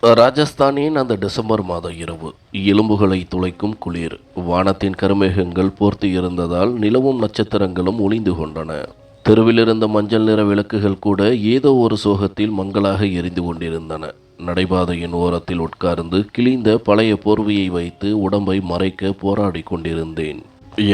ராஜஸ்தானின் அந்த டிசம்பர் மாத இரவு, எலும்புகளை துளைக்கும் குளிர். வானத்தின் கருமேகங்கள் போர்த்து இருந்ததால் நிலவும் நட்சத்திரங்களும் ஒளிந்து கொண்டன. தெருவிலிருந்த மஞ்சள் நிற விளக்குகள் கூட ஏதோ ஒரு சோகத்தில் மங்களாக எரிந்து கொண்டிருந்தன. நடைபாதையின் ஓரத்தில் உட்கார்ந்து கிழிந்த பழைய போர்வையை வைத்து உடம்பை மறைக்க போராடி கொண்டிருந்தேன்.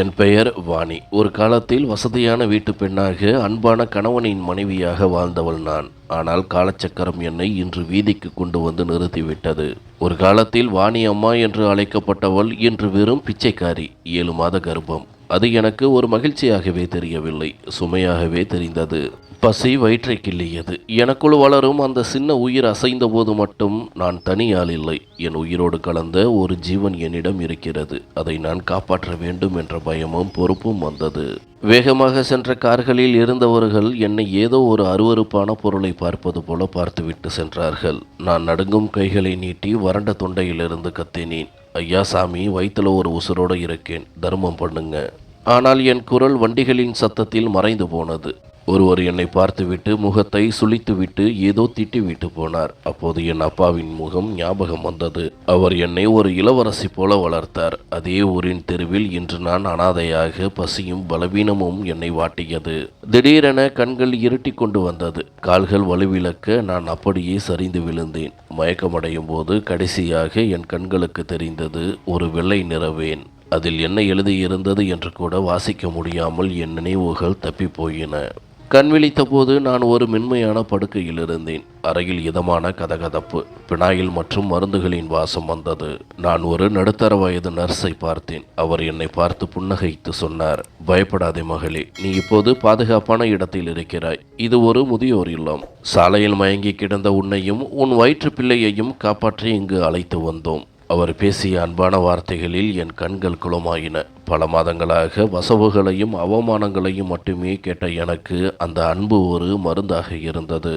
என் பெயர் வாணி. ஒரு காலத்தில் வசதியான வீட்டு பெண்ணாக அன்பான கணவனின் மனைவியாக வாழ்ந்தவள் நான். ஆனால் காலச்சக்கரம் என்னை இன்று வீதிக்கு கொண்டு வந்து நிறுத்திவிட்டது. ஒரு காலத்தில் வாணி அம்மா என்று அழைக்கப்பட்டவள் இன்று வெறும் பிச்சைக்காரி. 7 மாத கர்ப்பம். அது எனக்கு ஒரு மகிழ்ச்சியாகவே தெரியவில்லை, சுமையாகவே தெரிந்தது. பசி வயிற்றை கிள்ளியது. எனக்குள் வளரும் அந்த சின்ன உயிர் அசைந்த போது மட்டும் நான் தனியால் இல்லை. என் உயிரோடு கலந்த ஒரு ஜீவன் என்னிடம் இருக்கிறது. அதை நான் காப்பாற்ற வேண்டும் என்ற பயமும் பொறுப்பும் வந்தது. வேகமாக சென்ற கார்களில் இருந்தவர்கள் என்னை ஏதோ ஒரு அருவருப்பான பொருளை பார்ப்பது போல பார்த்துவிட்டு சென்றார்கள். நான் நடுங்கும் கைகளை நீட்டி வறண்ட தொண்டையிலிருந்து கத்தினேன். ஐயா சாமி, வயிற்றுல ஒரு உசுரோடு இருக்கேன், தர்மம் பண்ணுங்க. ஆனால் என் குரல் வண்டிகளின் சத்தத்தில் மறைந்து போனது. ஒருவர் என்னை பார்த்துவிட்டு முகத்தை சுளித்துவிட்டு ஏதோ திட்டிவிட்டு போனார். அப்போது என் அப்பாவின் முகம் ஞாபகம் வந்தது. அவர் என்னை ஒரு இளவரசி போல வளர்த்தார். அதே ஊரின் தெருவில் இன்று நான் அனாதையாக, பசியும் பலவீனமும் என்னை வாட்டியது. திடீரென கண்கள் இருட்டி கொண்டு வந்தது. கால்கள் வலுவிழக்க நான் அப்படியே சரிந்து விழுந்தேன். மயக்கமடையும் போது கடைசியாக என் கண்களுக்கு தெரிந்தது ஒரு வெள்ளை நிறவேன். அதில் என்ன எழுதியிருந்தது என்று கூட வாசிக்க முடியாமல் என் நினைவுகள் தப்பி போயின. கண் விழித்த போது நான் ஒரு மென்மையான படுக்கையில் இருந்தேன். அறையில் இதமான கதகதப்பு, பினாயில் மற்றும் மருந்துகளின் வாசம் வந்தது. நான் ஒரு நடுத்தர வயது நர்ஸை பார்த்தேன். அவர் என்னை பார்த்து புன்னகைத்து சொன்னார், பயப்படாதே மகளே, நீ இப்போது பாதுகாப்பான இடத்தில் இருக்கிறாய். இது ஒரு முதியோர் இல்லம். சாலையில் மயங்கி கிடந்த உன்னையும் உன் வயிற்று பிள்ளையையும் காப்பாற்றி இங்கு அழைத்து வந்தோம். அவர் பேசிய அன்பான வார்த்தைகளில் என் கண்கள் குளமாயின. பல மாதங்களாக வசவுகளையும் அவமானங்களையும் மட்டுமே கேட்ட எனக்கு அந்த அன்பு ஒரு மருந்தாக இருந்தது.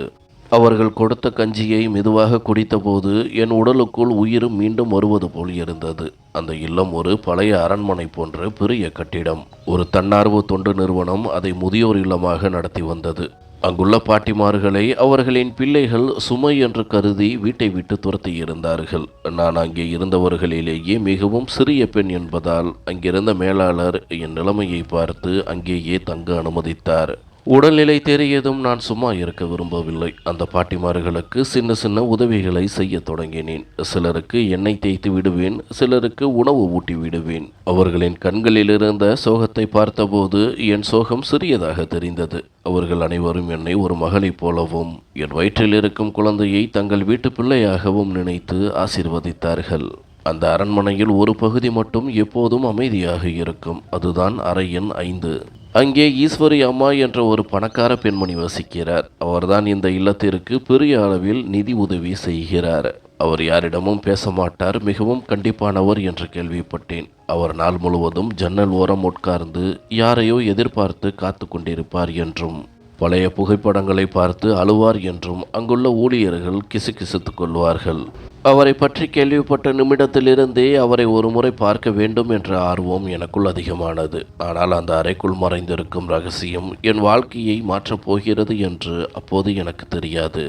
அவர்கள் கொடுத்த கஞ்சியை மெதுவாக குடித்தபோது என் உடலுக்குள் உயிரும் மீண்டும் வருவது போல் இருந்தது. அந்த இல்லம் ஒரு பழைய அரண்மனை போன்ற பெரிய கட்டிடம். ஒரு தன்னார்வ தொண்டு நிறுவனம் அதை முதியோர் இல்லமாக நடத்தி வந்தது. அங்குள்ள பாட்டிமார்களை அவர்களின் பிள்ளைகள் சுமை என்று கருதி வீட்டை விட்டு துரத்தி இருந்தார்கள். நான் அங்கே இருந்தவர்களிலேயே மிகவும் சிறிய பெண் என்பதால் அங்கிருந்த மேலாளர் என் நிலைமையை பார்த்து அங்கேயே தங்க அனுமதித்தார். உடல்நிலை தெரியதும் நான் சும்மா இருக்க விரும்பவில்லை. அந்த பாட்டிமார்களுக்கு சின்ன சின்ன உதவிகளை செய்ய தொடங்கினேன். சிலருக்கு எண்ணெய் தேய்த்து விடுவேன், சிலருக்கு உணவு ஊட்டி விடுவேன். அவர்களின் கண்களில் இருந்த சோகத்தை பார்த்தபோது என் சோகம் சிறியதாக தெரிந்தது. அவர்கள் அனைவரும் என்னை ஒரு மகளைப் போலவும் என் வயிற்றில் இருக்கும் குழந்தையை தங்கள் வீட்டு பிள்ளையாகவும் நினைத்து ஆசீர்வதித்தார்கள். அந்த அரண்மனையில் ஒரு பகுதி மட்டும் எப்போதும் அமைதியாக இருக்கும். அதுதான் அறை எண் 5. அங்கே ஈஸ்வரி அம்மா என்ற ஒரு பணக்கார பெண்மணி வசிக்கிறார். அவர்தான் இந்த இல்லத்திற்கு பெரிய அளவில் நிதி உதவி செய்கிறார். அவர் யாரிடமும் பேச மாட்டார், மிகவும் கண்டிப்பானவர் என்று கேள்விப்பட்டேன். அவர் நாள் முழுவதும் ஜன்னல் ஓரம் உட்கார்ந்து யாரையோ எதிர்பார்த்து காத்து கொண்டிருப்பார் என்றும், பழைய புகைப்படங்களை பார்த்து அழுவார் என்றும் அங்குள்ள ஊழியர்கள் கிசுகிசுத்துக் கொள்வார்கள். அவரை பற்றி கேள்விப்பட்ட நிமிடத்திலிருந்தே அவரை ஒரு முறை பார்க்க வேண்டும் என்ற ஆர்வம் எனக்குள் அதிகமானது. ஆனால் அந்த அறைக்குள் மறைந்திருக்கும் ரகசியம் என் வாழ்க்கையை மாற்றப் போகிறது என்று அப்போது எனக்கு தெரியாது.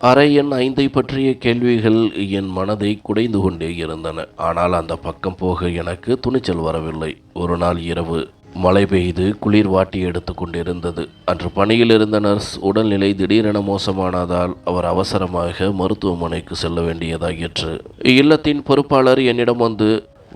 அறை எண் 5 பற்றிய கேள்விகள் என் மனதை குடைந்து கொண்டே இருந்தன. ஆனால் அந்த பக்கம் போக எனக்கு துணிச்சல் வரவில்லை. ஒரு நாள் இரவு மழை பெய்து குளிர் வாட்டி எடுத்து கொண்டிருந்தது. அன்று பணியில் இருந்த நர்ஸ் உடல்நிலை திடீரென மோசமானதால் அவர் அவசரமாக மருத்துவமனைக்கு செல்ல வேண்டியதாயிற்று. இல்லத்தின் பொறுப்பாளர் என்னிடம் வந்து,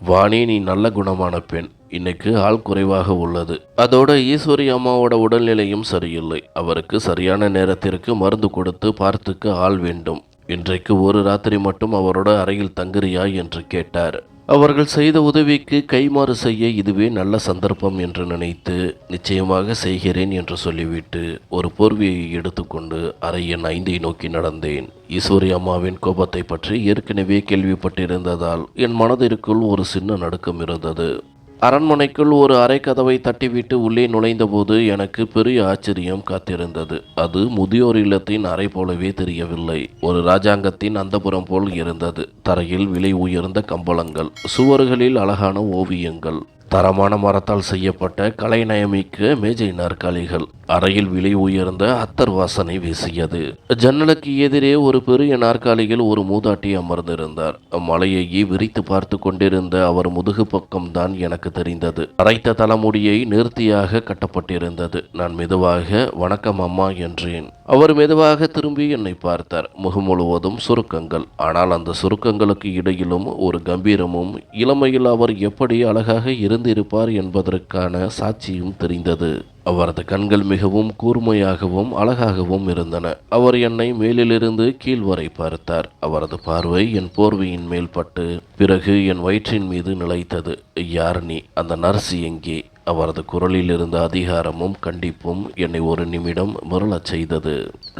வாணி, நீ நல்ல குணமான பெண், இன்னைக்கு ஆள் குறைவாக உள்ளது. அதோட ஈஸ்வரி அம்மாவோட உடல்நிலையும் சரியில்லை. அவருக்கு சரியான நேரத்திற்கு மருந்து கொடுத்து பார்த்துக்க ஆள் வேண்டும். இன்றைக்கு ஒரு ராத்திரி மட்டும் அவரோட அறையில் தங்குறியா என்று கேட்டார். அவர்கள் செய்த உதவிக்கு கைமாறு செய்ய இதுவே நல்ல சந்தர்ப்பம் என்று நினைத்து நிச்சயமாக செய்கிறேன் என்று சொல்லிவிட்டு ஒரு போர்வையை எடுத்துக்கொண்டு அறை எண் 5 நோக்கி நடந்தேன். ஈஸ்வரி அம்மாவின் கோபத்தை பற்றி ஏற்கனவே கேள்விப்பட்டிருந்ததால் என் மனதிற்குள் ஒரு சின்ன நடுக்கம் இருந்தது. அரண்மனைக்குள் ஒரு அறை கதவை தட்டிவிட்டு உள்ளே நுழைந்தபோது எனக்கு பெரிய ஆச்சரியம் காத்திருந்தது. அது முதியோர் இல்லத்தின் அறை போலவே தெரியவில்லை. ஒரு ராஜாங்கத்தின் அந்தப்புறம் போல் இருந்தது. தரையில் விலை உயர்ந்த கம்பளங்கள், சுவர்களில் அழகான ஓவியங்கள், தரமான மரத்தால் செய்யப்பட்ட கலைநயமிக்க மேஜை நாற்காலிகள். அறையில் விலை உயர்ந்த அத்தர் வாசனை வீசியது. ஜன்னலுக்கு எதிரே ஒரு பெரிய நாற்காலியில் ஒரு மூதாட்டி அமர்ந்திருந்தார். மலையையே விரித்து பார்த்து கொண்டிருந்த அவர் முதுகு பக்கம்தான் எனக்கு தெரிந்தது. அரைத்த தலைமுடியை நேர்த்தியாக கட்டப்பட்டிருந்தது. நான் மெதுவாக வணக்கம் அம்மா என்றேன். அவர் மெதுவாக திரும்பி என்னை பார்த்தார். முகம் முழுவதும் சுருக்கங்கள். ஆனால் அந்த சுருக்கங்களுக்கு இடையிலும் ஒரு கம்பீரமும் இளமையில் அவர் எப்படி அழகாக இருந்திருப்பார் என்பதற்கான சாட்சியும் தெரிந்தது. அவரது கண்கள் மிகவும் கூர்மையாகவும் அழகாகவும் இருந்தன. அவர் என்னை மேலிலிருந்து கீழ் வரை பார்த்தார். அவரது பார்வை என் போர்வையின் மேல் பட்டு பிறகு என் வயிற்றின் மீது நிலைத்தது. யார் நீ? அந்த நர்ஸ் எங்கே? அவரது குரலில் இருந்த அதிகாரமும் கண்டிப்பும் என்னை ஒரு நிமிடம் முரளச் செய்தது.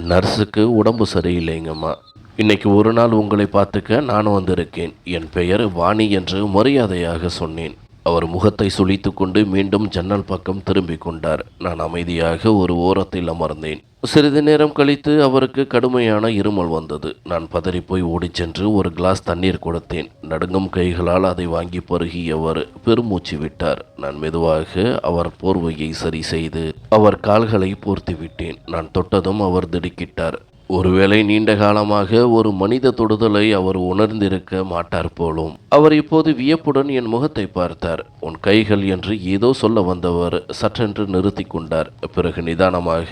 நர்ஸுக்கு உடம்பு சரியில்லைங்கம்மா. இன்னைக்கு ஒரு நாள் உங்களை பார்த்துக்க நானும் வந்திருக்கேன். என் பெயர் வாணி என்று மரியாதையாக சொன்னேன். அவர் முகத்தை சுளித்து கொண்டு மீண்டும் ஜன்னல் பக்கம் திரும்பிக் கொண்டார். நான் அமைதியாக ஒரு ஓரத்தில் அமர்ந்தேன். சிறிது நேரம் கழித்து அவருக்கு கடுமையான இருமல் வந்தது. நான் பதறிப்போய் ஓடிச் சென்று ஒரு கிளாஸ் தண்ணீர் கொடுத்தேன். நடுங்கும் கைகளால் அதை வாங்கி பருகியவர் பெருமூச்சு விட்டார். நான் மெதுவாக அவர் போர்வையை சரி செய்து அவர் கால்களை போர்த்தி விட்டேன். நான் தொட்டதும் அவர் திடுக்கிட்டார். ஒருவேளை நீண்ட காலமாக ஒரு மனித தொடுதலை அவர் உணர்ந்திருக்க மாட்டார் போலும். அவர் இப்போது வியப்புடன் என் முகத்தை பார்த்தார். உன் கைகள் என்று ஏதோ சொல்ல வந்தவர் சற்றென்று நிறுத்தி கொண்டார். பிறகு நிதானமாக,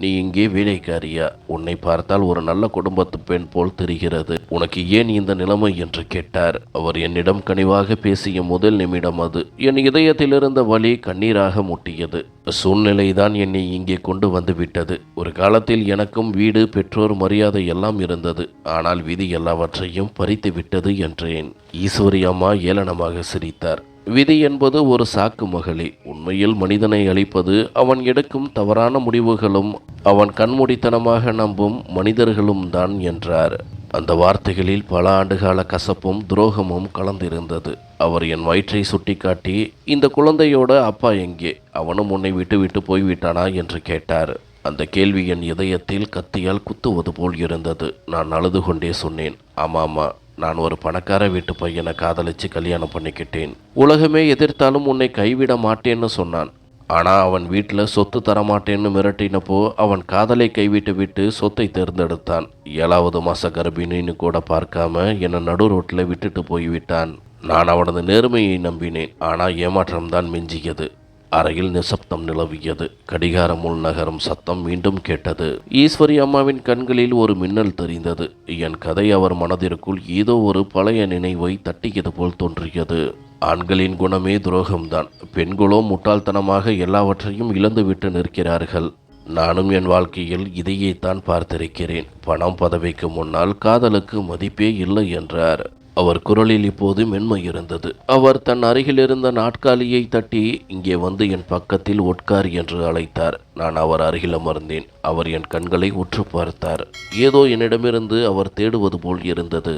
நீ இங்கே வேலைக்காரியா? உன்னை பார்த்தால் ஒரு நல்ல குடும்பத்து பெண் போல் தெரிகிறது. உனக்கு ஏன் இந்த நிலைமை என்று கேட்டார். அவர் என்னிடம் கனிவாக பேசிய முதல் நிமிடம் அது. என் இதயத்தில் இருந்த வலி கண்ணீராக முட்டியது. சூழ்நிலைதான் என்னை இங்கே கொண்டு வந்து விட்டது. ஒரு காலத்தில் எனக்கும் வீடு, பெற்றோர், மரியாதை எல்லாம் இருந்தது. ஆனால் விதி எல்லாவற்றையும் பறித்து விட்டது என்றேன். ஈஸ்வரி அம்மா ஏளனமாக சிரித்தார். விதி என்பது ஒரு சாக்கு மகளே. உண்மையில் மனிதனை அழிப்பது அவன் எடுக்கும் தவறான முடிவுகளும் அவன் கண்மூடித்தனமாக நம்பும் மனிதர்களும் தான் என்றார். அந்த வார்த்தைகளில் பல ஆண்டுகால கசப்பும் துரோகமும் கலந்திருந்தது. அவர் என் வயிற்றை சுட்டிக்காட்டி, இந்த குழந்தையோட அப்பா எங்கே? அவனும் உன்னை விட்டு போய்விட்டானா என்று கேட்டார். அந்த கேள்வி என் இதயத்தில் கத்தியால் குத்துவது போல் இருந்தது. நான் அழுது கொண்டே சொன்னேன், ஆமாம்மா, நான் ஒரு பணக்கார வீட்டு பையனை காதலிச்சு கல்யாணம் பண்ணிக்கிட்டேன். உலகமே எதிர்த்தாலும் உன்னை கைவிட மாட்டேன்னு சொன்னான். ஆனால் அவன் வீட்டில் சொத்து தரமாட்டேன்னு மிரட்டினப்போ அவன் காதலை கைவிட்டு விட்டு சொத்தை தேர்ந்தெடுத்தான். 7வது மாத கர்ப்பிணின்னு கூட பார்க்காம என்னை நடு ரோட்டில் விட்டுட்டு போய்விட்டான். நான் அவனது நேர்மையை நம்பினேன். ஆனால் ஏமாற்றம்தான் மிஞ்சியது. அறையில் நிசப்தம் நிலவியது. கடிகாரம் உள் நகரும் சத்தம் மீண்டும் கேட்டது. ஈஸ்வரி அம்மாவின் கண்களில் ஒரு மின்னல் தெரிந்தது. என் கதை அவர் மனதிற்குள் ஏதோ ஒரு பழைய நினைவை தட்டியது போல் தோன்றியது. ஆண்களின் குணமே துரோகம்தான். பெண்களோ முட்டாள்தனமாக எல்லாவற்றையும் இழந்துவிட்டு நிற்கிறார்கள். நானும் என் வாழ்க்கையில் இதையேத்தான் பார்த்திருக்கிறேன். பணம் பதவிக்கு முன்னால் காதலுக்கு மதிப்பே இல்லை என்றார். அவர் குரலில் இப்போது மென்மை இருந்தது. அவர் தன் அருகில் இருந்த நாட்காலியை தட்டி, இங்கே வந்து என் பக்கத்தில் உட்கார் என்று அழைத்தார். நான் அவர் அருகில் அமர்ந்தேன். அவர் என் கண்களை உற்று பார்த்தார். ஏதோ என்னிடமிருந்து அவர் தேடுவது போல் இருந்தது.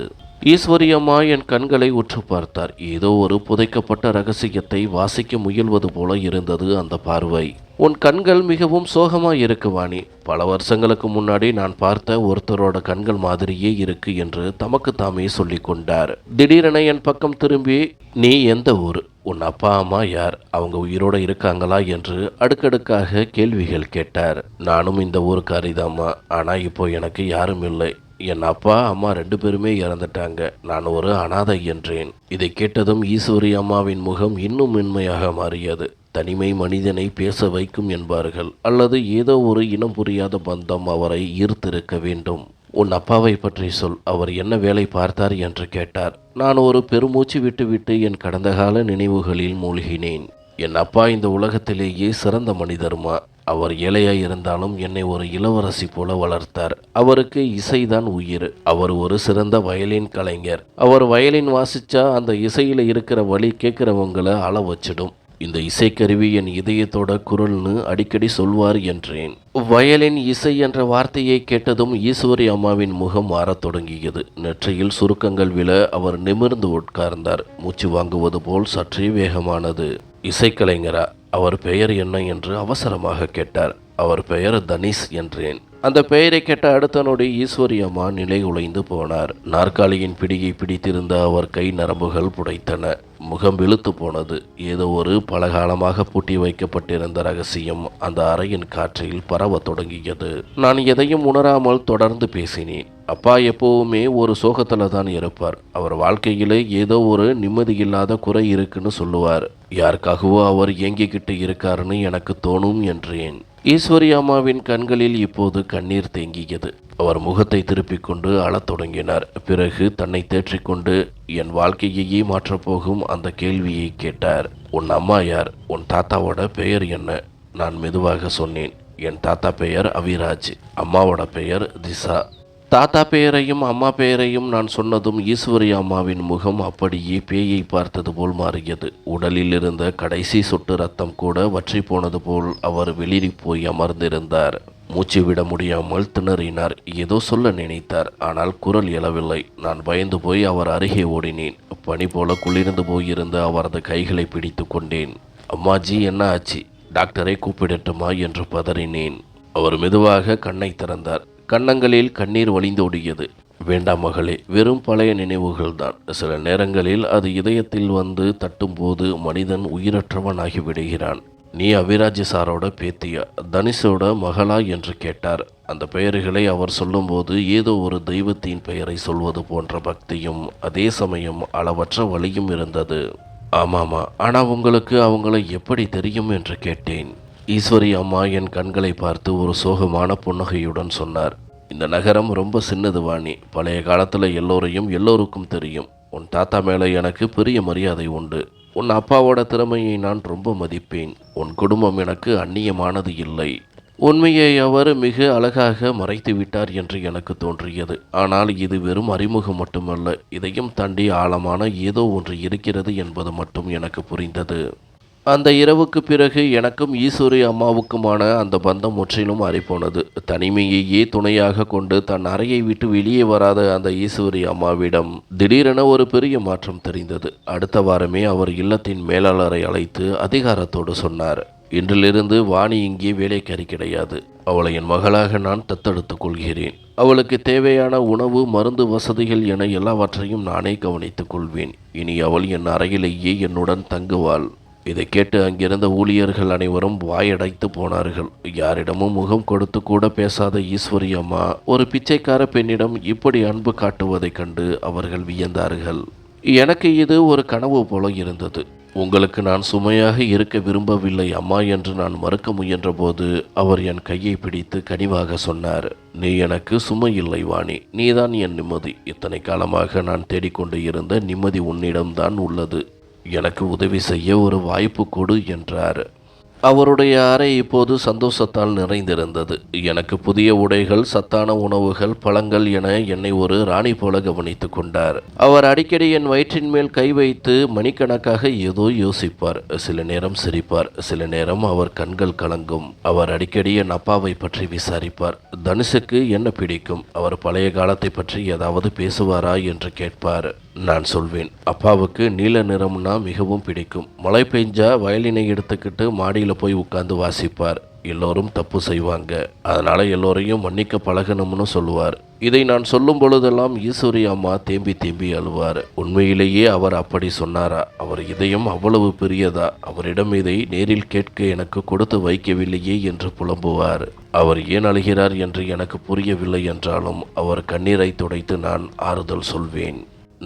ஈஸ்வரி அம்மா என் கண்களை உற்று பார்த்தார். ஏதோ ஒரு புதைக்கப்பட்ட ரகசியத்தை வாசிக்க முயல்வது போல இருந்தது அந்த பார்வை. உன் கண்கள் மிகவும் சோகமாய் இருக்கு வாணி. பல வருஷங்களுக்கு முன்னாடி நான் பார்த்த ஒருத்தரோட கண்கள் மாதிரியே இருக்கு என்று தமக்கு தாமே சொல்லி கொண்டார். திடீரென என் பக்கம் திரும்பி, நீ எந்த ஊர்? உன் அப்பா அம்மா யார்? அவங்க உயிரோட இருக்காங்களா என்று அடுக்கடுக்காக கேள்விகள் கேட்டார். நானும் இந்த ஊருக்காரிதாம்மா. ஆனால் இப்போ எனக்கு யாரும் இல்லை. என் அப்பா அம்மா 2 பேருமே இறந்துட்டாங்க. நான் ஒரு அனாதை என்றேன். இதை கேட்டதும் ஈஸ்வரி அம்மாவின் முகம் இன்னும் மென்மையாக மாறியது. தனிமை மனிதனை பேச வைக்கும் என்பார்கள். அல்லது ஏதோ ஒரு இனம் புரியாத பந்தம் அவரை ஈர்த்திருக்க வேண்டும். உன் அப்பாவை பற்றி சொல். அவர் என்ன வேலை பார்த்தார் என்று கேட்டார். நான் ஒரு பெருமூச்சு விட்டுவிட்டு என் கடந்த கால நினைவுகளில் மூழ்கினேன். என் அப்பா இந்த உலகத்திலேயே சிறந்த மனிதர்மா. அவர் ஏழையாய் இருந்தாலும் என்னை ஒரு இளவரசி போல வளர்த்தார். அவருக்கு இசைதான் உயிர். அவர் ஒரு சிறந்த வயலின் கலைஞர். அவர் வயலின் வாசிச்சா அந்த இசையில இருக்கிற வழி கேட்கிறவங்களை அள வச்சிடும். இந்த இசைக்கருவி என் இதயத்தோட குரல்னு அடிக்கடி சொல்வார் என்றேன். வயலின் இசை என்ற வார்த்தையை கேட்டதும் ஈஸ்வரி அம்மாவின் முகம் மாறத் தொடங்கியது. நெற்றியில் சுருக்கங்கள் விழ அவர் நிமிர்ந்து உட்கார்ந்தார். மூச்சு வாங்குவது போல் சற்றே வேகமானது. இசைக்கலைஞரா? அவர் பெயர் என்ன என்று அவசரமாக கேட்டார். அவர் பெயர் தனிஷ் என்றேன். அந்த பெயரை கேட்ட அடுத்த நொடி ஈஸ்வரி அம்மா நிலை உலைந்து போனார். நாற்காலியின் பிடியை பிடித்திருந்த அவர் கை நரம்புகள் புடைத்தன. முகம் வெளுத்து போனது. ஏதோ ஒரு பலகாலமாக பூட்டி வைக்கப்பட்டிருந்த ரகசியம் அந்த அறையின் காற்றில் பரவத் தொடங்கியது. நான் எதையும் உணராமல் தொடர்ந்து பேசினேன். அப்பா எப்பவுமே ஒரு சோகத்துல தான் இருப்பார். அவர் வாழ்க்கையிலே ஏதோ ஒரு நிம்மதியில்லாத குறை இருக்குன்னு சொல்லுவார். யாருக்காகவோ அவர் இயங்கிக்கிட்டு இருக்காருன்னு எனக்கு தோணும் என்றேன். ஈஸ்வரி அம்மாவின் கண்களில் இப்போது கண்ணீர் தேங்கியது. அவர் முகத்தை திருப்பிக் கொண்டு அழத் தொடங்கினார். பிறகு தன்னை தேற்றிக்கொண்டு என் வாழ்க்கையையே மாற்றப்போகும் அந்த கேள்வியை கேட்டார். உன் அம்மா யார்? உன் தாத்தாவோட பெயர் என்ன? நான் மெதுவாக சொன்னேன். என் தாத்தா பெயர் அவிராஜ், அம்மாவோட பெயர் திசா. தாத்தா பெயரையும் அம்மா பெயரையும் நான் சொன்னதும் ஈஸ்வரி அம்மாவின் முகம் அப்படியே பேயை பார்த்தது போல் மாறியது. உடலில் இருந்த கடைசி சொட்டு ரத்தம் கூட வற்றி போனது போல் அவர் வெளிரி போய் அமர்ந்திருந்தார். மூச்சு விட முடியாமல் திணறினார். ஏதோ சொல்ல நினைத்தார். ஆனால் குரல் எழவில்லை. நான் பயந்து போய் அவர் அருகே ஓடினேன். பனி போல குளிர்ந்து போயிருந்த அவரது கைகளை பிடித்து கொண்டேன். அம்மாஜி, என்ன ஆச்சு? டாக்டரை கூப்பிடட்டுமா என்று பதறினேன். அவர் மெதுவாக கண்ணை திறந்தார். கன்னங்களில் கண்ணீர் வழிந்தோடியது. வேண்டாம் மகளே, வெறும் பழைய நினைவுகள்தான். சில நேரங்களில் அது இதயத்தில் வந்து தட்டும்போது மனிதன் உயிரற்றவனாகி விடுகிறான். நீ அவிராஜ் சாரோட பேத்தியா, தனுஷோட மகளா என்று கேட்டார். அந்த பெயர்களை அவர் சொல்லும்போது ஏதோ ஒரு தெய்வத்தின் பெயரை சொல்வது போன்ற பக்தியும் அதே சமயம் அளவற்ற வலியும் இருந்தது. ஆமாமா, ஆனால் உங்களுக்கு அவங்களை எப்படி தெரியும் என்று கேட்டேன். ஈஸ்வரி அம்மா என் கண்களை பார்த்து ஒரு சோகமான புன்னகையுடன் சொன்னார். இந்த நகரம் ரொம்ப சின்னது வாணி. பழைய காலத்தில் எல்லோருக்கும் தெரியும். உன் தாத்தா மேலே எனக்கு பெரிய மரியாதை உண்டு. உன் அப்பாவோட திறமையை நான் ரொம்ப மதிப்பேன். உன் குடும்பம் எனக்கு அந்நியமானது இல்லை. உண்மையை அவர் மிக அழகாக மறைத்து விட்டார் என்று எனக்கு தோன்றியது. ஆனால் இது வெறும் அறிமுகம் மட்டுமல்ல, இதையும் தாண்டி ஆழமான ஏதோ ஒன்று இருக்கிறது என்பது மட்டும் எனக்கு புரிந்தது. அந்த இரவுக்கு பிறகு எனக்கும் ஈஸ்வரி அம்மாவுக்குமான அந்த பந்தம் முற்றிலும் மாறிப்போனது. தனிமையையே துணையாக கொண்டு தன் அறையை விட்டு வெளியே வராத அந்த ஈஸ்வரி அம்மாவிடம் திடீரென ஒரு பெரிய மாற்றம் தெரிந்தது. அடுத்த வாரமே அவர் இல்லத்தின் மேலாளரை அழைத்து அதிகாரத்தோடு சொன்னார். இன்றிலிருந்து வாணி இங்கே வேலைக்காரி கிடையாது. அவளை என் மகளாக நான் தத்தெடுத்துக் கொள்கிறேன். அவளுக்கு தேவையான உணவு, மருந்து, வசதிகள் என எல்லாவற்றையும் நானே கவனித்துக் கொள்வேன். இனி அவள் என் அறையிலேயே என்னுடன் தங்குவாள். இதை கேட்டு அங்கிருந்த ஊழியர்கள் அனைவரும் வாயடைத்து போனார்கள். யாரிடமும் முகம் கொடுத்து கூட பேசாத ஈஸ்வரி அம்மா ஒரு பிச்சைக்கார பெண்ணிடம் இப்படி அன்பு காட்டுவதைக் கண்டு அவர்கள் வியந்தார்கள். எனக்கு இது ஒரு கனவு போல இருந்தது. உங்களுக்கு நான் சுமையாக இருக்க விரும்பவில்லை அம்மா என்று நான் மறுக்க முயன்றபோது அவர் என் கையை பிடித்து கனிவாக சொன்னார். நீ எனக்கு சுமை இல்லை வாணி, நீதான் என் நிம்மதி. இத்தனை காலமாக நான் தேடிக்கொண்டு இருந்த நிம்மதி உன்னிடம்தான் உள்ளது. எனக்கு உதவி செய்ய ஒரு வாய்ப்பு கொடு என்றார். அவருடைய அறை இப்போது சந்தோஷத்தால் நிறைந்திருந்தது. எனக்கு புதிய உடைகள், சத்தான உணவுகள், பழங்கள் என என்னை ஒரு ராணி போல கவனித்து கொண்டார். அவர் அடிக்கடி என் வயிற்றின் மேல் கை வைத்து மணிக்கணக்காக ஏதோ யோசிப்பார். சில நேரம் சிரிப்பார், சில நேரம் அவர் கண்கள் கலங்கும். அவர் அடிக்கடி என் அப்பாவை பற்றி விசாரிப்பார். தனுஷுக்கு என்ன பிடிக்கும், அவர் பழைய காலத்தை பற்றி ஏதாவது பேசுவாரா என்று கேட்பார். நான் சொல்வேன், அப்பாவுக்கு நீல நிறம்னா மிகவும் பிடிக்கும். மழை பெஞ்சா வயலினை எடுத்துக்கிட்டு மாடியில் போய் உட்கார்ந்து வாசிப்பார். எல்லோரும் தப்பு செய்வாங்க, அதனால எல்லோரையும் மன்னிக்க பழகணும்னு சொல்லுவார். இதை நான் சொல்லும் பொழுதெல்லாம் ஈஸ்வரி அம்மா தேம்பி தேம்பி அழுவார். உண்மையிலேயே அவர் அப்படி சொன்னாரா? அவர் இதயம் அவ்வளவு பெரியதா? அவரிடம் இதை நேரில் கேட்க எனக்கு கொடுத்து வைக்கவில்லையே என்று புலம்புவார். அவர் ஏன் அழுகிறார் என்று எனக்கு புரியவில்லை என்றாலும் அவர் கண்ணீரை துடைத்து நான் ஆறுதல் சொல்வேன்.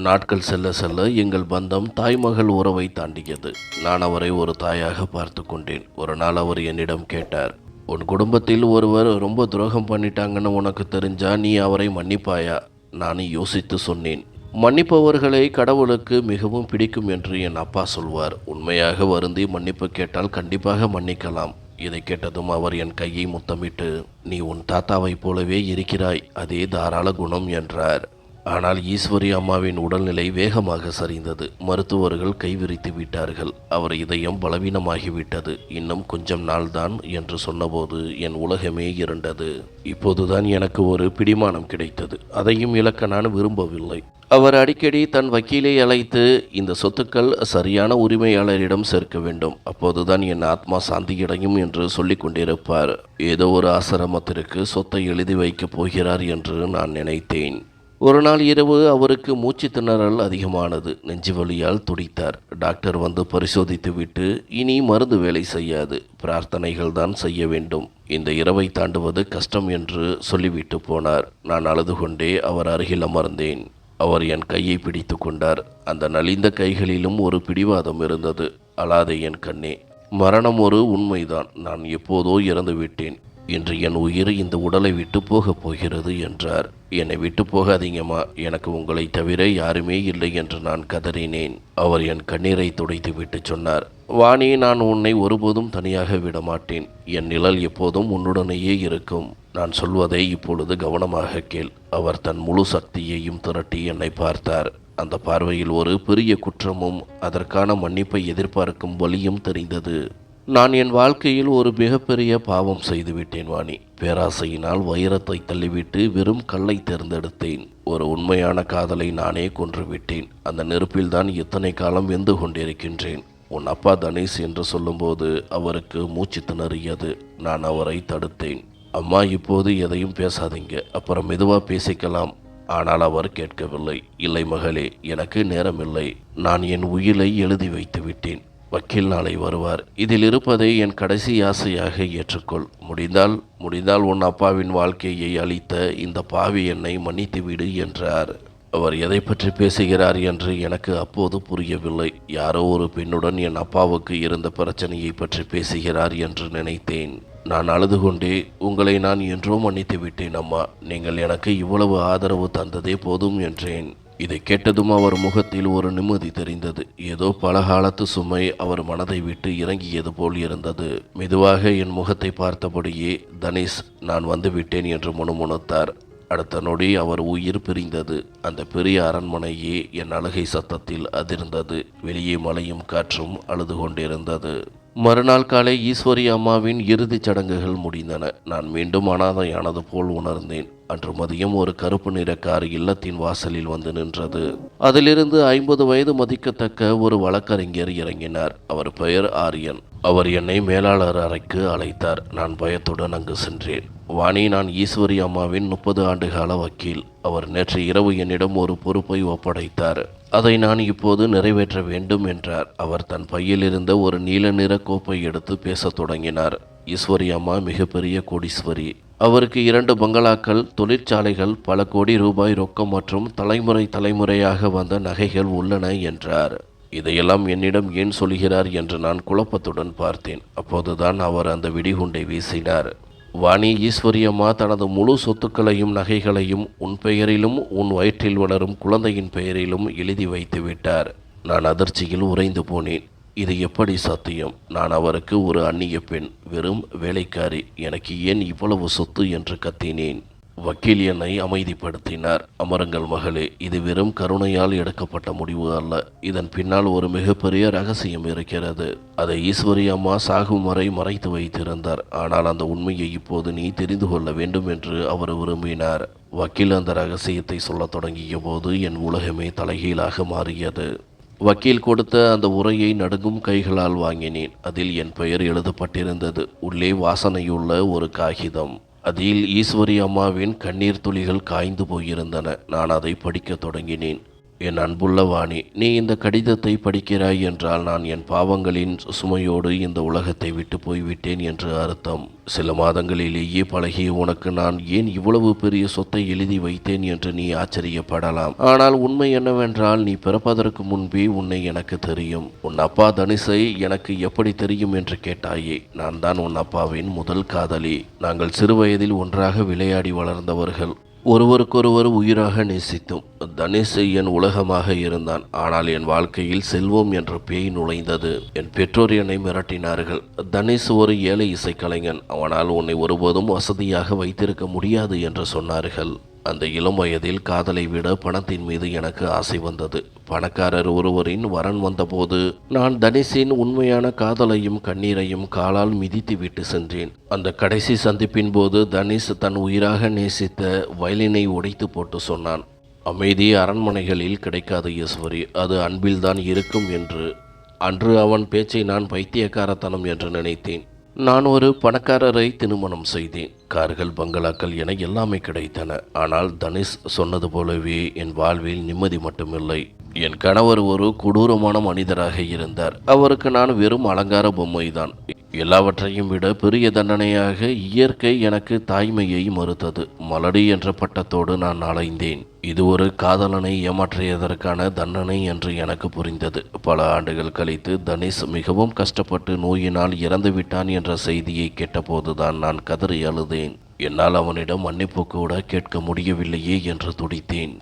நாட்கள் செல்ல செல்ல எங்கள் பந்தம் தாய்மகள் உறவை தாண்டியது. நான் அவரை ஒரு தாயாக பார்த்து கொண்டேன். ஒரு நாள் அவர் என்னிடம் கேட்டார், உன் குடும்பத்தில் ஒருவர் ரொம்ப துரோகம் பண்ணிட்டாங்கன்னு உனக்கு தெரிஞ்சா நீ அவரை மன்னிப்பாயா? நான் யோசித்து சொன்னேன், மன்னிப்பவர்களை கடவுளுக்கு மிகவும் பிடிக்கும் என்று என் அப்பா சொல்வார். உண்மையாக வருந்தி மன்னிப்பு கேட்டால் கண்டிப்பாக மன்னிக்கலாம். இதை கேட்டதும் அவர் என் கையை முத்தமிட்டு, நீ உன் தாத்தாவை போலவே இருக்கிறாய், அதே தாராள குணம் என்றார். ஆனால் ஈஸ்வரி அம்மாவின் உடல்நிலை வேகமாக சரிந்தது. மருத்துவர்கள் கைவிரித்து விட்டார்கள். அவர் இதயம் பலவீனமாகிவிட்டது. இன்னும் கொஞ்சம் நாள்தான் என்று சொன்னபோது என் உலகமே இருண்டது. இப்போதுதான் எனக்கு ஒரு பிடிமானம் கிடைத்தது. அதையும் இழக்க நான் விரும்பவில்லை. அவர் அடிக்கடி தன் வக்கீலை அழைத்து இந்த சொத்துக்கள் சரியான உரிமையாளரிடம் சேர்க்க வேண்டும், அப்போதுதான் என் ஆத்மா சாந்தியடையும் என்று சொல்லிக் கொண்டிருப்பார். ஏதோ ஒரு ஆசிரமத்திற்கு சொத்தை எழுதி வைக்கப் போகிறார் என்று நான் நினைத்தேன். ஒரு நாள் இரவு அவருக்கு மூச்சு திணறல் அதிகமானது. நெஞ்சு வலியால் துடித்தார். டாக்டர் வந்து பரிசோதித்துவிட்டு, இனி மருந்து வேலை செய்யாது, பிரார்த்தனைகள் தான் செய்ய வேண்டும், இந்த இரவை தாண்டுவது கஷ்டம் என்று சொல்லிவிட்டு போனார். நான் அழுது கொண்டே அவர் அருகில் அமர்ந்தேன். அவர் என் கையை பிடித்து கொண்டார். அந்த நலிந்த கைகளிலும் ஒரு பிடிவாதம் இருந்தது. அழாதே என் கண்ணே, மரணம் ஒரு உண்மைதான். நான் எப்போதோ இறந்து விட்டேன். இன்று என் உயிர் இந்த உடலை விட்டு போகப் போகிறது என்றார். என்னை விட்டு போகாதீங்கம்மா, எனக்கு உங்களை தவிர யாருமே இல்லை என்று நான் கதறினேன். அவர் என் கண்ணீரை துடைத்து விட்டு சொன்னார், வாணி, நான் உன்னை ஒருபோதும் தனியாக விடமாட்டேன். என் நிழல் எப்போதும் உன்னுடனேயே இருக்கும். நான் சொல்வதை இப்பொழுது கவனமாக கேள். அவர் தன் முழு சக்தியையும் திரட்டி என்னை பார்த்தார். அந்த பார்வையில் ஒரு பெரிய குற்றமும் அதற்கான மன்னிப்பை எதிர்பார்க்கும் வலியும் தெரிந்தது. நான் என் வாழ்க்கையில் ஒரு மிகப்பெரிய பாவம் செய்துவிட்டேன் வாணி. பேராசையினால் வைரத்தை தள்ளிவிட்டு வெறும் கல்லை தேர்ந்தெடுத்தேன். ஒரு உண்மையான காதலை நானே கொன்றுவிட்டேன். அந்த நெருப்பில்தான் இத்தனை காலம் வெந்து கொண்டிருக்கின்றேன். உன் அப்பா தனேஷ் என்று சொல்லும்போது அவருக்கு மூச்சு திணறியது. நான் அவரை தடுத்தேன். அம்மா, இப்போது எதையும் பேசாதீங்க, அப்புறம் மெதுவாக பேசிக்கலாம். ஆனால் அவர் கேட்கவில்லை. இல்லை மகளே, எனக்கு நேரமில்லை. நான் என் உயிரை எழுதி வைத்து விட்டேன். வக்கீல் நாளை வருவார். இதில் இருப்பதை என் கடைசி ஆசையாக ஏற்றுக்கொள். முடிந்தால் உன் அப்பாவின் வாழ்க்கையை அளித்த இந்த பாவி என்னை மன்னித்துவிடு என்றார். அவர் எதை பற்றி பேசுகிறார் என்று எனக்கு அப்போது புரியவில்லை. யாரோ ஒரு பெண்ணுடன் என் அப்பாவுக்கு இருந்த பிரச்சனையை பற்றி பேசுகிறார் என்று நினைத்தேன். நான் அழுது கொண்டே, உங்களை நான் என்றோ மன்னித்து விட்டேன் அம்மா, நீங்கள் எனக்கு இவ்வளவு ஆதரவு தந்ததே போதும் என்றேன். இதை கேட்டதும் அவர் முகத்தில் ஒரு நிம்மதி தெரிந்தது. ஏதோ பல காலத்து சுமை அவர் மனதை விட்டு இறங்கியது போல் இருந்தது. மெதுவாக என் முகத்தை பார்த்தபடியே, தனேஷ், நான் வந்துவிட்டேன் என்று முணுமுணுத்தார். அடுத்த நொடி அவர் உயிர் பிரிந்தது. அந்த பெரிய அரண்மனையே என் அழுகை சத்தத்தில் அதிர்ந்தது. வெளியே மழையும் காற்றும் அழுது கொண்டிருந்தது. மறுநாள் காலை ஈஸ்வரி அம்மாவின் இறுதிச் சடங்குகள் முடிந்தன. நான் மீண்டும் அனாதையானது போல் உணர்ந்தேன். அன்று மதியம் ஒரு கருப்பு நிற கார் இல்லத்தின் வாசலில் வந்து நின்றது. அதிலிருந்து 50 வயது மதிக்கத்தக்க ஒரு வழக்கறிஞர் இறங்கினார். அவர் பெயர் ஆரியன். அவர் என்னை மேலாளர் அறைக்கு அழைத்தார். நான் பயத்துடன் அங்கு சென்றேன். வாணி, நான் ஈஸ்வரி அம்மாவின் 30 ஆண்டுகால வக்கீல். அவர் நேற்று இரவு என்னிடம் ஒரு பொறுப்பை ஒப்படைத்தார். அதை நான் இப்போது நிறைவேற்ற வேண்டும் என்றார். அவர் தன் பையில் இருந்த ஒரு நீல நிற கோப்பை எடுத்து பேசத் தொடங்கினார். ஈஸ்வரி அம்மா மிகப்பெரிய கோடீஸ்வரி. அவருக்கு 2 பங்களாக்கள், தொழிற்சாலைகள், பல கோடி ரூபாய் ரொக்கம் மற்றும் தலைமுறையாக வந்த நகைகள் உள்ளன என்றார். இதையெல்லாம் என்னிடம் ஏன் சொல்கிறார் என்று நான் குழப்பத்துடன் பார்த்தேன். அப்போதுதான் அவர் அந்த வெடிகுண்டை வீசினார். வாணி, ஈஸ்வரி அம்மா தனது முழு சொத்துக்களையும் நகைகளையும் உன் பெயரிலும் உன் வயிற்றில் வளரும் குழந்தையின் பெயரிலும் எழுதி வைத்து விட்டார். நான் அதிர்ச்சியில் உறைந்து போனேன். இது எப்படி சாத்தியம்? நான் அவருக்கு ஒரு அந்நிய பெண், வெறும் வேலைக்காரி. எனக்கு ஏன் இவ்வளவு சொத்து என்று கத்தினேன். வக்கீல் என்னை அமைதிப்படுத்தினார். அமருங்கள் மகளே, இது வெறும் கருணையால் எடுக்கப்பட்ட முடிவு அல்ல. இதன் பின்னால் ஒரு மிகப்பெரிய ரகசியம் இருக்கிறது. அதை ஈஸ்வரி அம்மா சாகும் வரை மறைத்து வைத்திருந்தார். ஆனால் அந்த உண்மையை இப்போது நீ தெரிந்து கொள்ள வேண்டும் என்று அவர் விரும்பினார். வக்கீல் அந்த ரகசியத்தை சொல்லத் தொடங்கிய போது என் உலகமே தலைகீழாக மாறியது. வக்கீல் கொடுத்த அந்த உரையை நடுங்கும் கைகளால் வாங்கினேன். அதில் என் பெயர் எழுதப்பட்டிருந்தது. உள்ளே வாசனையுள்ள ஒரு காகிதம். அதில் ஈஸ்வரி அம்மாவின் கண்ணீர் துளிகள் காய்ந்து போயிருந்தன. நான் அதை படிக்கத் தொடங்கினேன். என் அன்புள்ள வாணி, நீ இந்த கடிதத்தை படிக்கிறாய் என்றால் நான் என் பாவங்களின் சுமையோடு இந்த உலகத்தை விட்டு போய்விட்டேன் என்று அர்த்தம். சில மாதங்களிலேயே பழகிய உனக்கு நான் ஏன் இவ்வளவு பெரிய சொத்தை எழுதி வைத்தேன் என்று நீ ஆச்சரியப்படலாம். ஆனால் உண்மை என்னவென்றால், நீ பிறப்பதற்கு முன்பே உன்னை எனக்கு தெரியும். உன் அப்பா தனுஷை எனக்கு எப்படி தெரியும் என்று கேட்டாயே. நான் தான் உன் அப்பாவின் முதல் காதலி. நாங்கள் சிறுவயதில் ஒன்றாக விளையாடி வளர்ந்தவர்கள். ஒருவருக்கொருவர் உயிராக நேசித்தோம். தனேஷ் என் உலகமாக இருந்தான். ஆனால் என் வாழ்க்கையில் செல்வம் என்ற பேய் நுழைந்தது. என் பெற்றோர் என்னை மிரட்டினார்கள். தனேஷ் ஒரு ஏழை இசைக்கலைஞன், அவனால் உன்னை ஒருபோதும் வசதியாக வைத்திருக்க முடியாது என்று சொன்னார்கள். அந்த இளம் வயதில் காதலை விட பணத்தின் மீது எனக்கு ஆசை வந்தது. பணக்காரர் ஒருவரின் வரன் வந்தபோது நான் தனேஷின் உண்மையான காதலையும் கண்ணீரையும் காலால் மிதித்து விட்டு சென்றேன். அந்த கடைசி சந்திப்பின் போது தனேஷ் தன் உயிராக நேசித்த வயலினை உடைத்து போட்டு சொன்னான், அமைதி அரண்மனைகளில் கிடைக்காது ஈஸ்வரி, அது அன்பில்தான் இருக்கும் என்று. அன்று அவன் பேச்சை நான் பைத்தியக்காரத்தனம் என்று நினைத்தேன். நான் ஒரு பணக்காரரை திருமணம் செய்தேன். கார்கள், பங்களாக்கள் என எல்லாமே கிடைத்தன. ஆனால் தனிஷ் சொன்னது போலவே என் வாழ்வில் நிம்மதி மட்டுமில்லை. என் கணவர் ஒரு கொடூரமான மனிதராக இருந்தார். அவருக்கு நான் வெறும் அலங்கார பொம்மைதான். எல்லாவற்றையும் விட பெரிய தண்டனையாக இயற்கை எனக்கு தாய்மையை மறுத்தது. மலடி என்ற பட்டத்தோடு நான் அலைந்தேன். இது ஒரு காதலனை ஏமாற்றியதற்கான தண்டனை என்று எனக்கு புரிந்தது. பல ஆண்டுகள் கழித்து தனிஷ் மிகவும் கஷ்டப்பட்டு நோயினால் இறந்து விட்டான் என்ற செய்தியை கேட்டபோதுதான் நான் கதறி அழுதேன். என்னால் அவனிடம் மன்னிப்பு கூட கேட்க முடியவில்லையே என்று துடித்தேன்.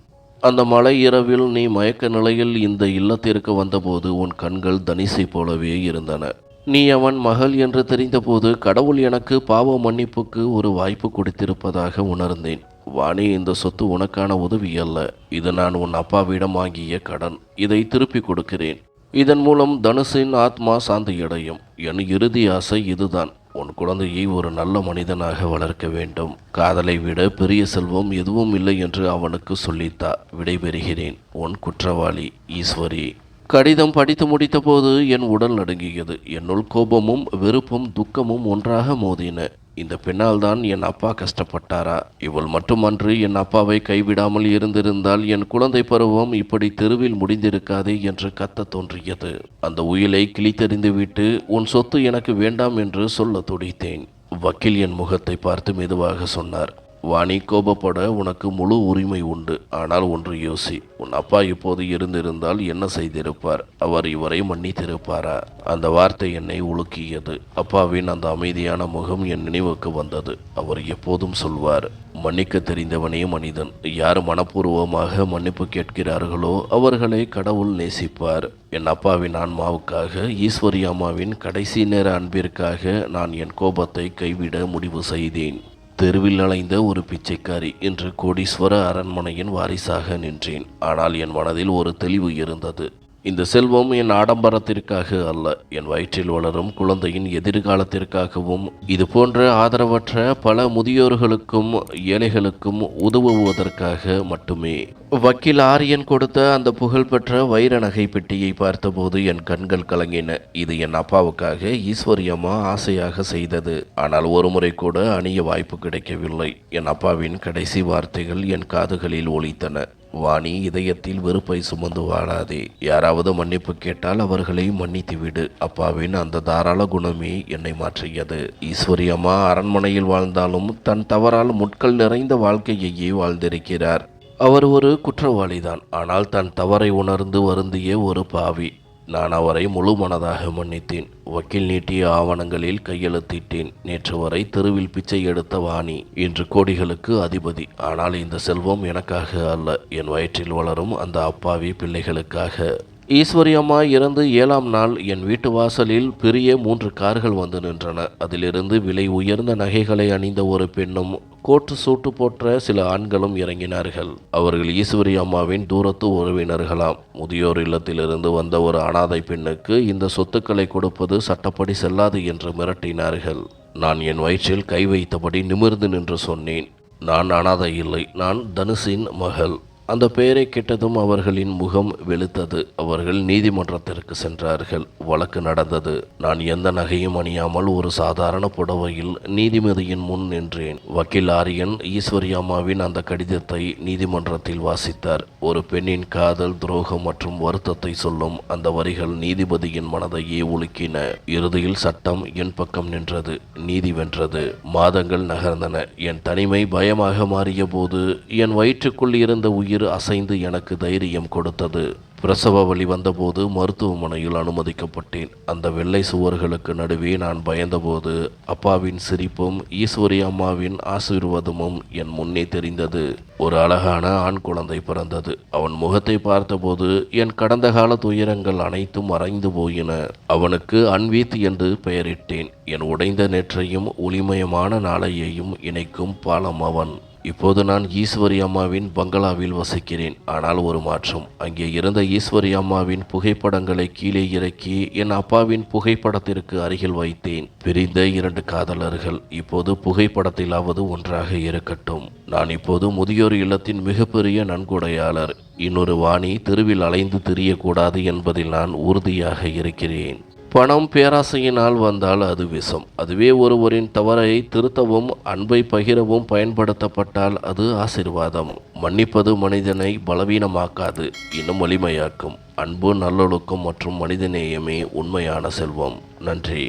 அந்த மழை இரவில் நீ மயக்க நிலையில் இந்த இல்லத்திற்கு வந்தபோது உன் கண்கள் தனிஷை போலவே இருந்தன. நீ அவன் மகள் என்று தெரிந்தபோது கடவுள் எனக்கு பாவ மன்னிப்புக்கு ஒரு வாய்ப்பு கொடுத்திருப்பதாக உணர்ந்தேன். வாணி, இந்த சொத்து உனக்கான உதவி அல்ல. இது நான் உன் அப்பாவிடம் வாங்கிய கடன். இதை திருப்பி கொடுக்கிறேன். இதன் மூலம் தனுஷின் ஆத்மா சாந்தியடையும். என் இறுதி ஆசை இதுதான். உன் குழந்தையை ஒரு நல்ல மனிதனாக வளர்க்க வேண்டும். காதலை விட பெரிய செல்வம் எதுவும் இல்லை என்று அவனுக்கு சொல்லித்தா. விடைபெறுகிறேன், உன் குற்றவாளி ஈஸ்வரி. கடிதம் படித்து முடித்தபோது என் உடல் நடுங்கியது. என்னுள் கோபமும் வெறுப்பும் துக்கமும் ஒன்றாக மோதின. இந்த பெண்ணால் தான் என் அப்பா கஷ்டப்பட்டாரா? இவள் மட்டுமன்று, என் அப்பாவை கைவிடாமல் இருந்திருந்தால் என் குழந்தை பருவம் இப்படி தெருவில் முடிந்திருக்காதே என்று கத்த தோன்றியது. அந்த உயிலை கிழித்தெறிந்துவிட்டு உன் சொத்து எனக்கு வேண்டாம் என்று சொல்ல துடித்தேன். வக்கீல் என் முகத்தை பார்த்து மெதுவாக சொன்னார், வாணி, கோபப்பட உனக்கு முழு உரிமை உண்டு. ஆனால் ஒன்று யோசி. உன் அப்பா இப்போது இருந்திருந்தால் என்ன செய்திருப்பார்? அவர் இவரை மன்னித்திருப்பாரா? அந்த வார்த்தை என்னை உலுக்கியது. அப்பாவின் அந்த அமைதியான முகம் என் நினைவுக்கு வந்தது. அவர் எப்போதும் சொல்வார், மன்னிக்க தெரிந்தவனே மனிதன். யார் மனப்பூர்வமாக மன்னிப்பு கேட்கிறார்களோ அவர்களை கடவுள் நேசிப்பார். என் அப்பாவின் ஆன்மாவுக்காக, ஈஸ்வரி அம்மாவின் கடைசி நேர அன்பிற்காக நான் என் கோபத்தை கைவிட முடிவு செய்தேன். தெருவில் அலைந்த ஒரு பிச்சைக்காரி இன்று கோடீஸ்வர அரண்மனையின் வாரிசாக நின்றேன். ஆனால் என் மனதில் ஒரு தெளிவு இருந்தது. இந்த செல்வம் என் ஆடம்பரத்திற்காக அல்ல, என் வயிற்றில் வளரும் குழந்தையின் எதிர்காலத்திற்காகவும் இது போன்ற ஆதரவற்ற பல முதியோர்களுக்கும் ஏழைகளுக்கும் உதவுவதற்காக மட்டுமே. வக்கீல் ஆரியன் கொடுத்த அந்த புகழ்பெற்ற வைர நகை பெட்டியை பார்த்தபோது என் கண்கள் கலங்கின. இது என் அப்பாவுக்காக ஈஸ்வரி அம்மா ஆசையாக செய்தது. ஆனால் ஒரு முறை கூட அணிய வாய்ப்பு கிடைக்கவில்லை. என் அப்பாவின் கடைசி வார்த்தைகள் என் காதுகளில் ஒலித்தன. வாணி, இதயத்தில் வெறுப்பை சுமந்து வாழாதே. யாராவது மன்னிப்பு கேட்டால் அவர்களை மன்னித்துவிடு. அப்பாவின் அந்த தாராள குணமே என்னை மாற்றியது. ஈஸ்வரி அம்மா அரண்மனையில் வாழ்ந்தாலும் தன் தவறால் முட்கள் நிறைந்த வாழ்க்கையையே வாழ்ந்திருக்கிறார். அவர் ஒரு குற்றவாளிதான். ஆனால் தன் தவறை உணர்ந்து வருந்திய ஒரு பாவி. நான் அவரை முழு மனதாக மன்னித்தேன். வக்கீல் நீட்டிய ஆவணங்களில் கையெழுத்திட்டேன். நேற்று வரை தெருவில் பிச்சை எடுத்த வாணி இன்று கோடிகளுக்கு அதிபதி. ஆனால் இந்த செல்வம் எனக்காக அல்ல, என் வயிற்றில் வளரும் அந்த அப்பாவி பிள்ளைகளுக்காக. ஈஸ்வரி அம்மா இறந்து 7ஆம் நாள் என் வீட்டு வாசலில் பெரிய 3 கார்கள் வந்து நின்றன. அதிலிருந்து விலை உயர்ந்த நகைகளை அணிந்த ஒரு பெண்ணும் கோட்டு சூட்டு போன்ற சில ஆண்களும் இறங்கினார்கள். அவர்கள் ஈஸ்வரி அம்மாவின் தூரத்து உறவினர்களாம். முதியோர் இல்லத்திலிருந்து வந்த ஒரு அனாதை பெண்ணுக்கு இந்த சொத்துக்களை கொடுப்பது சட்டப்படி செல்லாது என்று மிரட்டினார்கள். நான் என் வயிற்றில் கை வைத்தபடி நிமிர்ந்து நின்று சொன்னேன், நான் அனாதை இல்லை, நான் தனுஷின் மகள். அந்த பெயரை கேட்டதும் அவர்களின் முகம் வெளுத்தது. அவர்கள் நீதிமன்றத்திற்கு சென்றார்கள். வழக்கு நடந்தது. நான் எந்த நகையும் அணியாமல் ஒரு சாதாரண புடவையில் நீதிபதியின் முன் நின்றேன். வக்கீல் ஆரியன் ஈஸ்வரி அம்மாவின் அந்த கடிதத்தை நீதிமன்றத்தில் வாசித்தார். ஒரு பெண்ணின் காதல், துரோகம் மற்றும் வருத்தத்தை சொல்லும் அந்த வரிகள் நீதிபதியின் மனதையே உலுக்கின. இறுதியில் சட்டம் என் பக்கம் நின்றது. நீதி வென்றது. மாதங்கள் நகர்ந்தன. என் தனிமை பயமாக மாறிய போது என் வயிற்றுக்குள் இருந்த உயிர் அசைந்து எனக்கு தைரியம் கொடுத்தது. பிரசவ வலி வந்தபோது மருத்துவமனையில் அனுமதிக்கப்பட்டேன். அந்த வெள்ளை சுவர்களுக்கு நடுவே நான் பயந்தபோது அப்பாவின் சிரிப்பும் ஈஸ்வரி அம்மாவின் ஆசீர்வாதமும் என் முன்னே தெரிந்தது. ஒரு அழகான ஆண் குழந்தை பிறந்தது. அவன் முகத்தை பார்த்தபோது என் கடந்த கால துயரங்கள் அனைத்தும் மறைந்து போயின. அவனுக்கு அன்வீத் என்று பெயரிட்டேன். என் உடைந்த நெற்றையும் ஒளிமயமான நாளையையும் இணைக்கும் பாலம் அவன். இப்போது நான் ஈஸ்வரி அம்மாவின் பங்களாவில் வசிக்கிறேன். ஆனால் ஒரு மாற்றம். அங்கே இருந்த ஈஸ்வரி அம்மாவின் புகைப்படங்களை கீழே இறக்கி என் அப்பாவின் புகைப்படத்திற்கு அருகில் வைத்தேன். பிரிந்த 2 காதலர்கள் இப்போது புகைப்படத்திலாவது ஒன்றாக இருக்கட்டும். நான் இப்போது முதியோர் இல்லத்தின் மிகப்பெரிய நன்கொடையாளர். இன்னொரு வாணி தெருவில் அலைந்து திரியக்கூடாது என்பதில் நான் உறுதியாக இருக்கிறேன். பணம் பேராசையினால் வந்தால் அது விஷம். அதுவே ஒருவரின் தவறை திருத்தவும் அன்பை பகிரவும் பயன்படுத்தப்பட்டால் அது ஆசீர்வாதம். மன்னிப்பது மனிதனை பலவீனமாக்காது, இன்னும் வலிமையாக்கும். அன்பு, நல்லொழுக்கம் மற்றும் மனிதநேயமே உண்மையான செல்வம். நன்றி.